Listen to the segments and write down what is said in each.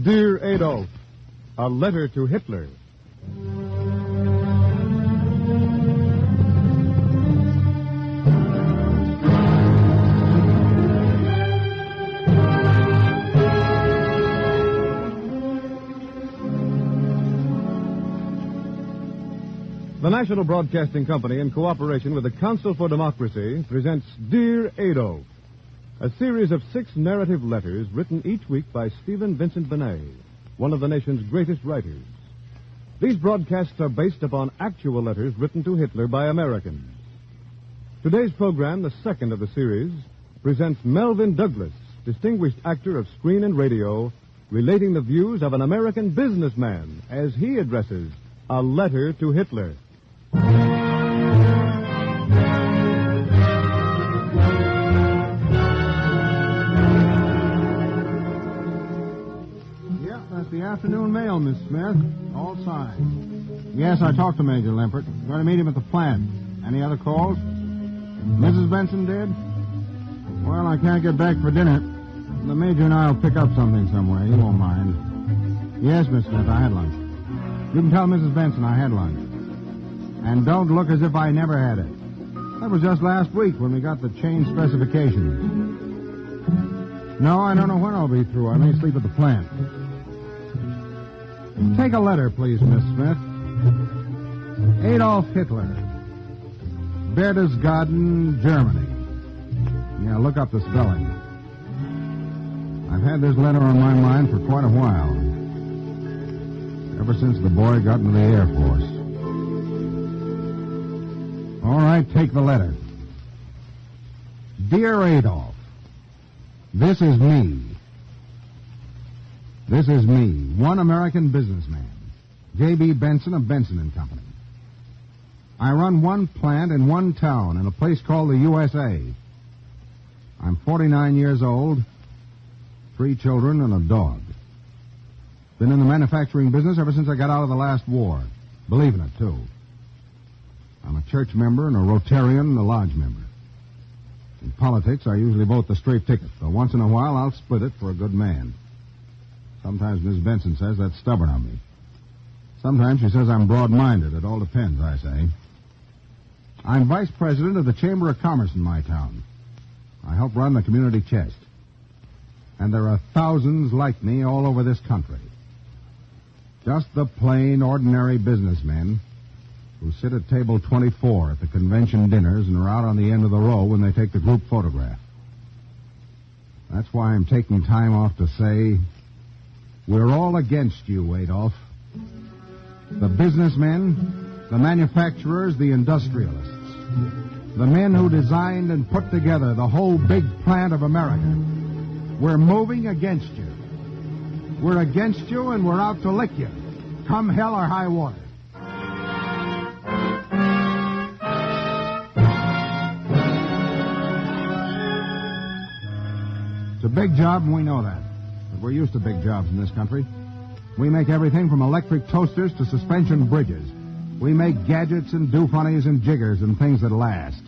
Dear Adolf, a letter to Hitler. The National Broadcasting Company, in cooperation with the Council for Democracy, presents Dear Adolf, a series of 6 narrative letters written each week by Stephen Vincent Benét, one of the nation's greatest writers. These broadcasts are based upon actual letters written to Hitler by Americans. Today's program, the second of the series, presents Melvyn Douglas, distinguished actor of screen and radio, relating the views of an American businessman as he addresses a letter to Hitler. That's the afternoon mail, Miss Smith. All signed. Yes, I talked to Major Limpert. Going to meet him at the plant. Any other calls? Mrs. Benson did? Well, I can't get back for dinner. The Major and I will pick up something somewhere. You won't mind. Yes, Miss Smith, I had lunch. You can tell Mrs. Benson I had lunch. And don't look as if I never had it. That was just last week when we got the change specifications. No, I don't know when I'll be through. I may sleep at the plant. Take a letter, please, Miss Smith. Adolf Hitler. Berchtesgaden, Germany. Yeah, look up the spelling. I've had this letter on my mind for quite a while. Ever since the boy got into the Air Force. All right, take the letter. Dear Adolf, this is me. This is me, one American businessman, J.B. Benson of Benson and Company. I run one plant in one town in a place called the USA. I'm 49 years old, 3 children, and a dog. Been in the manufacturing business ever since I got out of the last war. Believe in it, too. I'm a church member and a Rotarian and a lodge member. In politics, I usually vote the straight ticket, though once in a while I'll split it for a good man. Sometimes Miss Benson says that's stubborn of me. Sometimes she says I'm broad-minded. It all depends, I say. I'm vice president of the Chamber of Commerce in my town. I help run the community chest. And there are thousands like me all over this country. Just the plain, ordinary businessmen who sit at table 24 at the convention dinners and are out on the end of the row when they take the group photograph. That's why I'm taking time off to say, we're all against you, Adolf. The businessmen, the manufacturers, the industrialists, the men who designed and put together the whole big plant of America. We're moving against you. We're against you and we're out to lick you. Come hell or high water. It's a big job and we know that. But we're used to big jobs in this country. We make everything from electric toasters to suspension bridges. We make gadgets and do-funnies and jiggers and things that last.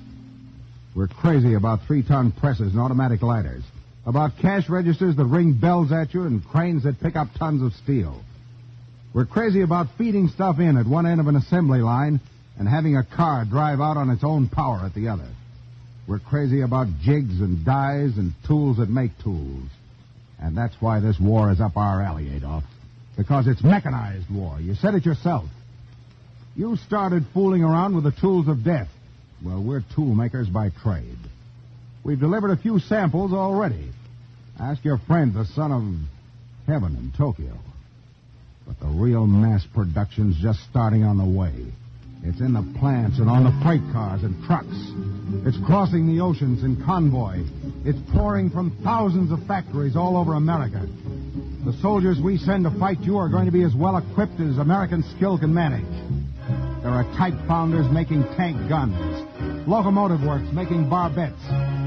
We're crazy about 3-ton presses and automatic lighters. About cash registers that ring bells at you and cranes that pick up tons of steel. We're crazy about feeding stuff in at one end of an assembly line and having a car drive out on its own power at the other. We're crazy about jigs and dies and tools that make tools. And that's why this war is up our alley, Adolf. Because it's mechanized war. You said it yourself. You started fooling around with the tools of death. Well, we're tool makers by trade. We've delivered a few samples already. Ask your friend, the son of heaven in Tokyo. But the real mass production's just starting on the way. It's in the plants and on the freight cars and trucks. It's crossing the oceans in convoy. It's pouring from thousands of factories all over America. The soldiers we send to fight you are going to be as well equipped as American skill can manage. There are type founders making tank guns, locomotive works making barbettes,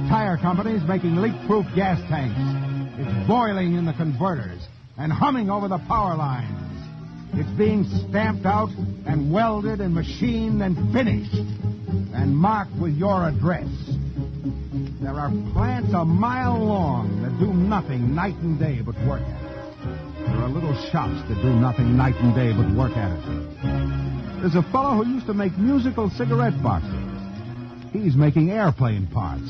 tire companies making leak-proof gas tanks. It's boiling in the converters and humming over the power lines. It's being stamped out and welded and machined and finished and marked with your address. There are plants a mile long that do nothing night and day but work at it. There are shops that do nothing night and day but work at it. There's a fellow who used to make musical cigarette boxes. He's making airplane parts.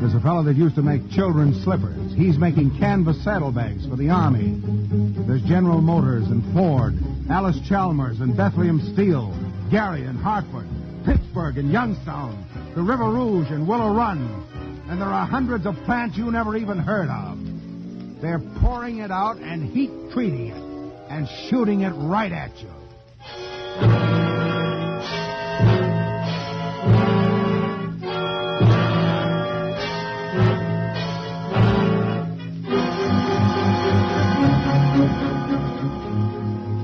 There's a fellow that used to make children's slippers. He's making canvas saddlebags for the Army. There's General Motors and Ford, Alice Chalmers and Bethlehem Steel, Gary and Hartford, Pittsburgh and Youngstown, the River Rouge and Willow Run. And there are hundreds of plants you never even heard of. They're pouring it out and heat treating it and shooting it right at you.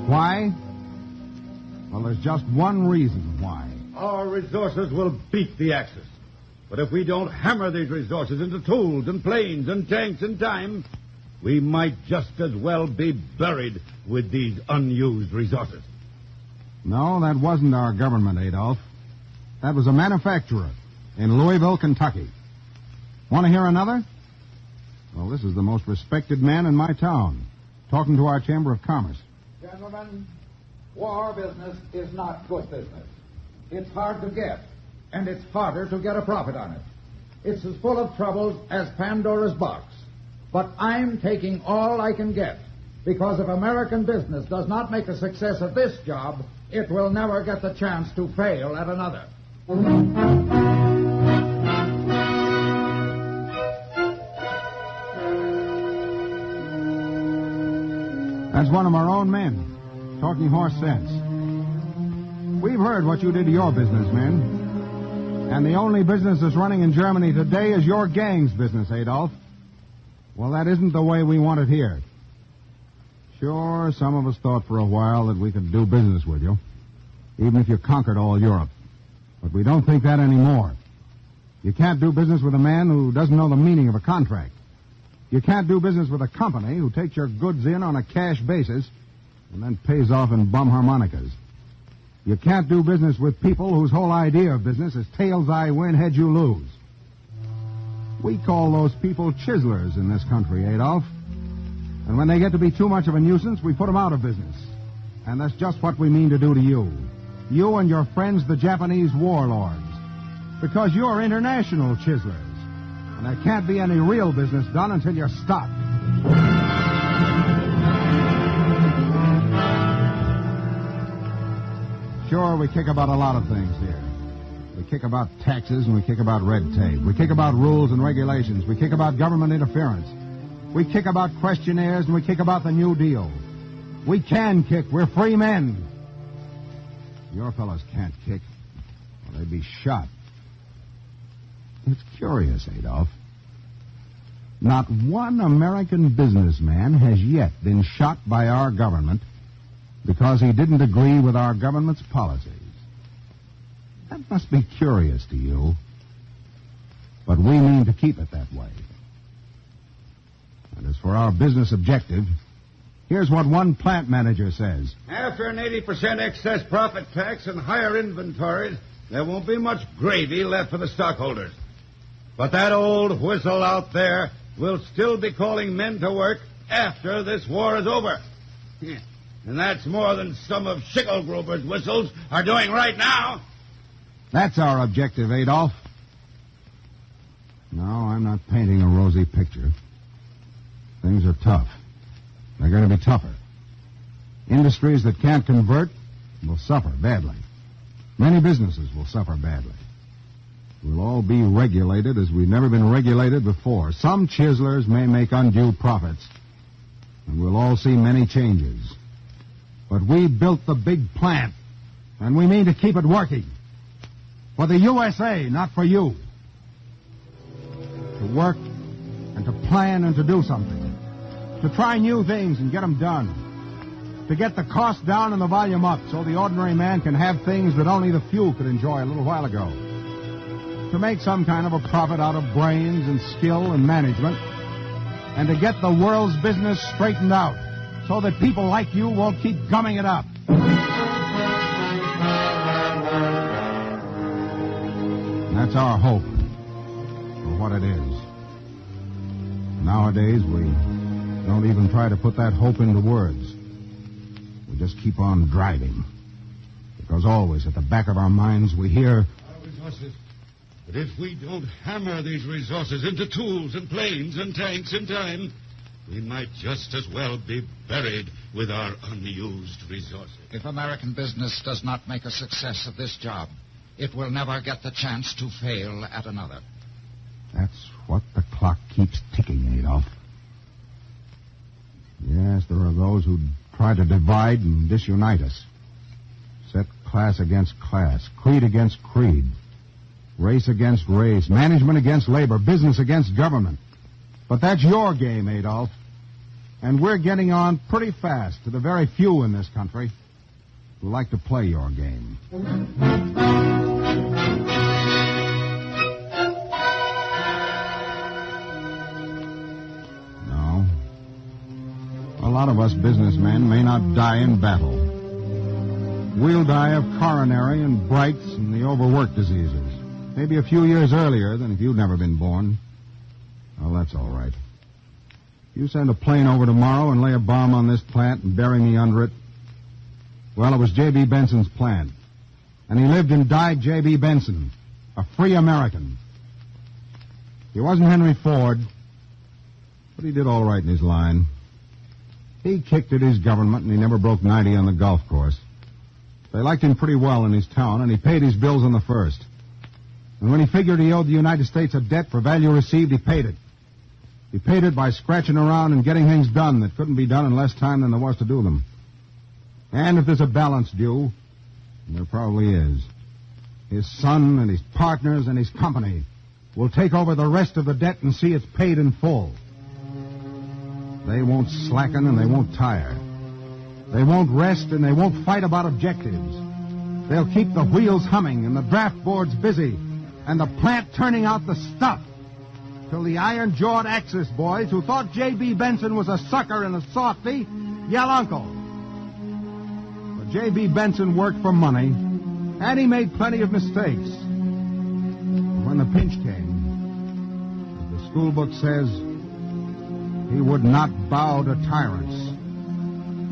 Why? Well, there's just one reason why. Our resources will beat the Axis. But if we don't hammer these resources into tools and planes and tanks in time, we might just as well be buried with these unused resources. No, that wasn't our government, Adolf. That was a manufacturer in Louisville, Kentucky. Want to hear another? Well, this is the most respected man in my town, talking to our Chamber of Commerce. Gentlemen, war business is not good business. It's hard to get, and it's harder to get a profit on it. It's as full of troubles as Pandora's box. But I'm taking all I can get, because if American business does not make a success of this job, it will never get the chance to fail at another. That's one of our own men, talking horse sense. We've heard what you did to your business, men. And the only business that's running in Germany today is your gang's business, Adolf. Well, that isn't the way we want it here. Sure, some of us thought for a while that we could do business with you, even if you conquered all Europe. But we don't think that anymore. You can't do business with a man who doesn't know the meaning of a contract. You can't do business with a company who takes your goods in on a cash basis and then pays off in bum harmonicas. You can't do business with people whose whole idea of business is tails I win, heads you lose. We call those people chiselers in this country, Adolf. And when they get to be too much of a nuisance, we put them out of business. And that's just what we mean to do to you. You and your friends, the Japanese warlords. Because you're international chiselers. And there can't be any real business done until you're stopped. Sure, we kick about a lot of things here. We kick about taxes and we kick about red tape. We kick about rules and regulations. We kick about government interference. We kick about questionnaires and we kick about the New Deal. We can kick. We're free men. Your fellows can't kick. Well, they'd be shot. It's curious, Adolf. Not one American businessman has yet been shot by our government because he didn't agree with our government's policies. That must be curious to you. But we mean to keep it that way. And as for our business objective, here's what one plant manager says. After an 80% excess profit tax and higher inventories, there won't be much gravy left for the stockholders. But that old whistle out there will still be calling men to work after this war is over. And that's more than some of Schicklgruber's whistles are doing right now. That's our objective, Adolf. No, I'm not painting a rosy picture. Things are tough. They're going to be tougher. Industries that can't convert will suffer badly. Many businesses will suffer badly. We'll all be regulated as we've never been regulated before. Some chiselers may make undue profits, and we'll all see many changes. But we built the big plant, and we mean to keep it working. For the USA, not for you. To work and to plan and to do something. To try new things and get them done. To get the cost down and the volume up so the ordinary man can have things that only the few could enjoy a little while ago. To make some kind of a profit out of brains and skill and management. And to get the world's business straightened out so that people like you won't keep gumming it up. That's our hope for what it is. Nowadays, we don't even try to put that hope into words. We just keep on driving. Because always at the back of our minds we hear... Our resources. But if we don't hammer these resources into tools and planes and tanks in time, we might just as well be buried with our unused resources. If American business does not make a success of this job, it will never get the chance to fail at another. That's what the clock keeps ticking, Adolf. Yes, there are those who try to divide and disunite us. Set class against class, creed against creed, race against race, management against labor, business against government. But that's your game, Adolf. And we're getting on pretty fast to the very few in this country who like to play your game. No. A lot of us businessmen may not die in battle. We'll die of coronary and Bright's and the overwork diseases. Maybe a few years earlier than if you'd never been born. Well, that's all right. You send a plane over tomorrow and lay a bomb on this plant and bury me under it. Well, it was J.B. Benson's plant. And he lived and died J.B. Benson, a free American. He wasn't Henry Ford, but he did all right in his line. He kicked at his government and he never broke 90 on the golf course. They liked him pretty well in his town, and he paid his bills on the first. And when he figured he owed the United States a debt for value received, he paid it. He paid it by scratching around and getting things done that couldn't be done in less time than there was to do them. And if there's a balance due, and there probably is, his son and his partners and his company will take over the rest of the debt and see it's paid in full. They won't slacken and they won't tire. They won't rest and they won't fight about objectives. They'll keep the wheels humming and the draft boards busy and the plant turning out the stuff till the iron-jawed Axis boys who thought J.B. Benson was a sucker and a softy yell uncle. But J.B. Benson worked for money, and he made plenty of mistakes. But when the pinch came, as the school book says, he would not bow to tyrants.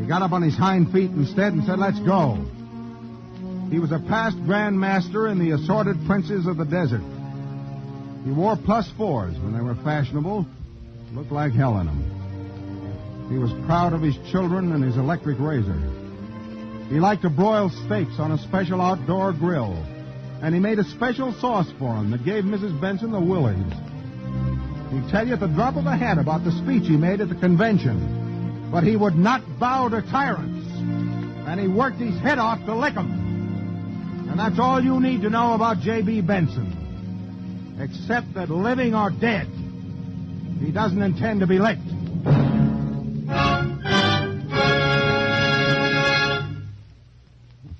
He got up on his hind feet instead and said, "Let's go." He was a past Grand Master in the assorted princes of the desert. He wore +4s when they were fashionable. Looked like hell in them. He was proud of his children and his electric razor. He liked to broil steaks on a special outdoor grill. And he made a special sauce for them that gave Mrs. Benson the willies. He'd tell you at the drop of a hat about the speech he made at the convention. But he would not bow to tyrants. And he worked his head off to lick them. And that's all you need to know about J.B. Benson. Except that living or dead, he doesn't intend to be licked. That's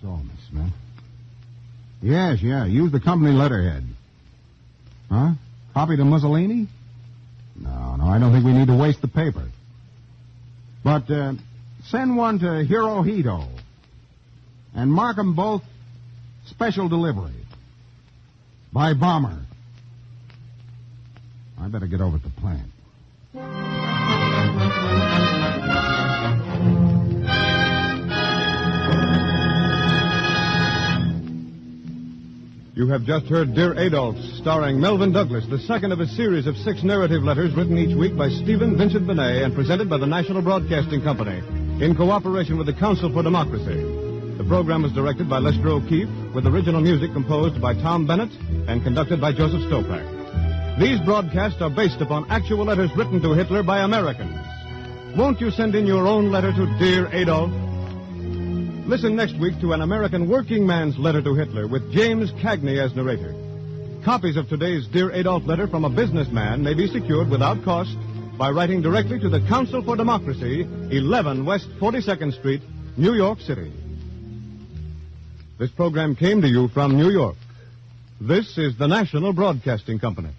all, Miss Smith. Yes, yeah. Use the company letterhead. Huh? Copy to Mussolini? No, I don't think we need to waste the paper. But send one to Hirohito. And mark them both special delivery. By bomber. I better get over at the plant. You have just heard Dear Adolf, starring Melvin Douglas, the second of a series of 6 narrative letters written each week by Stephen Vincent Benét and presented by the National Broadcasting Company in cooperation with the Council for Democracy. The program was directed by Lester O'Keefe, with original music composed by Tom Bennett and conducted by Joseph Stopak. These broadcasts are based upon actual letters written to Hitler by Americans. Won't you send in your own letter to Dear Adolf? Listen next week to an American working man's letter to Hitler with James Cagney as narrator. Copies of today's Dear Adolf letter from a businessman may be secured without cost by writing directly to the Council for Democracy, 11 West 42nd Street, New York City. This program came to you from New York. This is the National Broadcasting Company.